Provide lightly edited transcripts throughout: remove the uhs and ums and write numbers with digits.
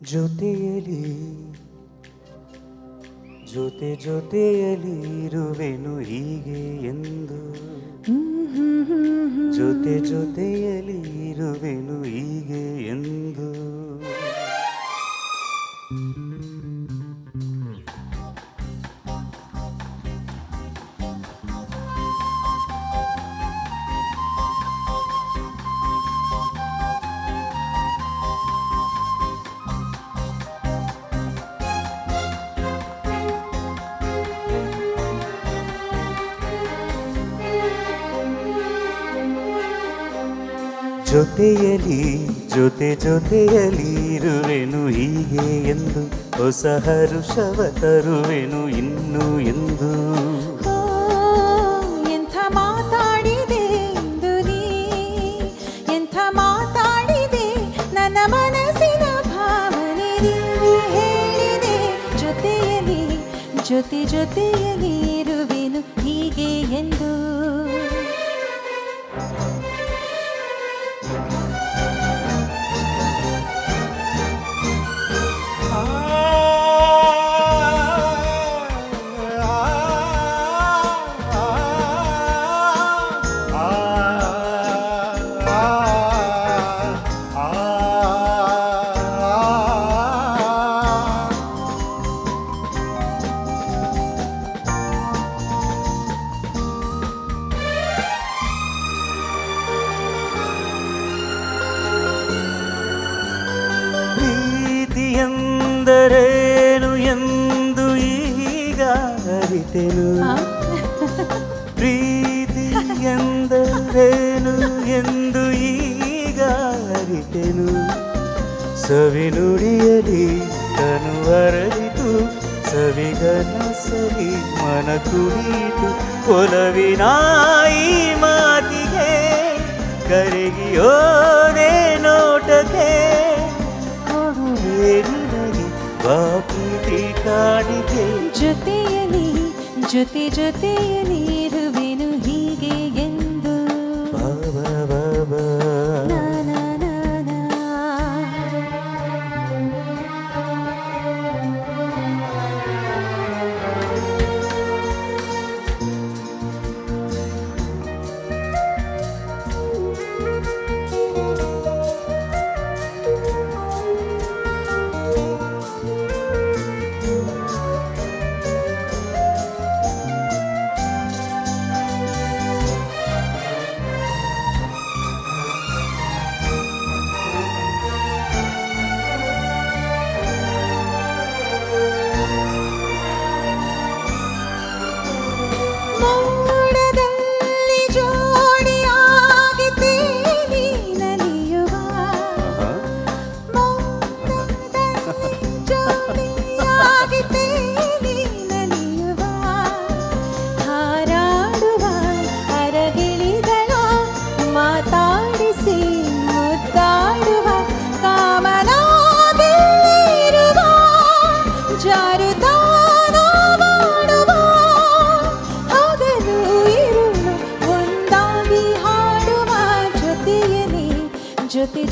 ಜೊತೆಯಲಿ ಜೊತೆಯಲಿ ಇರುವೆನು ಹೀಗೆ ಎಂದು ಜೊತೆಯಲಿ ಇರುವೆನು ಹೀಗೆ ಎಂದು ಜೊತೆಯಲಿ ಇರುವೆನು ಹೀಗೆ ಎಂದು ಹೊಸ ಹರುಷವ ತರುವೆನು ಇನ್ನು ಎಂದು ಎಂಥ ಮಾತಾಡಿದೆ ಎಂದು ನೀ ಎಂಥ ಮಾತಾಡಿದೆ ನನ್ನ ಮನಸ್ಸಿನ ಭಾವನೆ ನೀ ಹೇಳಿದೆ ಜೊತೆಯಲಿ ಇರುವೆನು ಹೀಗೆ ಎಂದು ಎಂದರೇನು ಎಂದು ಈಗ ಅರಿತೆನು ಪ್ರೀತಿ ಎಂದರೇನು ಎಂದು ಈಗ ಅರಿತೆನು ಸವಿನುಡಿಯಲಿ ತನು ಅರಳಿತು ಸವಿಗನಸಲಿ ಮನ ಕುಳಿತು ಒಲವಿನ ಈ ಮಾತಿಗೆ ಕರಗಿಯೋದೆ ನೋಟಕ್ಕೆ ಬಾಕಿ ಕಾಡಿಗೆ ಜೊತೆಯಲಿ ಇರುವೆನು ಹೀಗೆ ಎಂದು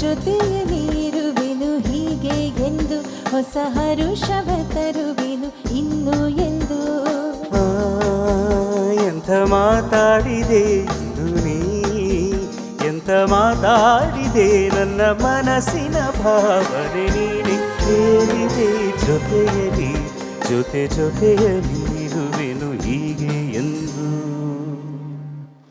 ಜೊತೆಯಲಿ ಇರುವೆನು ಹೀಗೆ ಎಂದು ಹೊಸ ಹರುಷವ ತರುವೆನು ಇನ್ನು ಎಂದು ಎಂಥ ಮಾತಾಡಿದೆ ನೀ ಎಂಥ ಮಾತಾಡಿದೆ ನನ್ನ ಮನಸ್ಸಿನ ಭಾವನೆ ನೀನೆ ಹೇಳಿದೆ ಜೊತೆಯಲಿ ಇರುವೆನು ಹೀಗೆ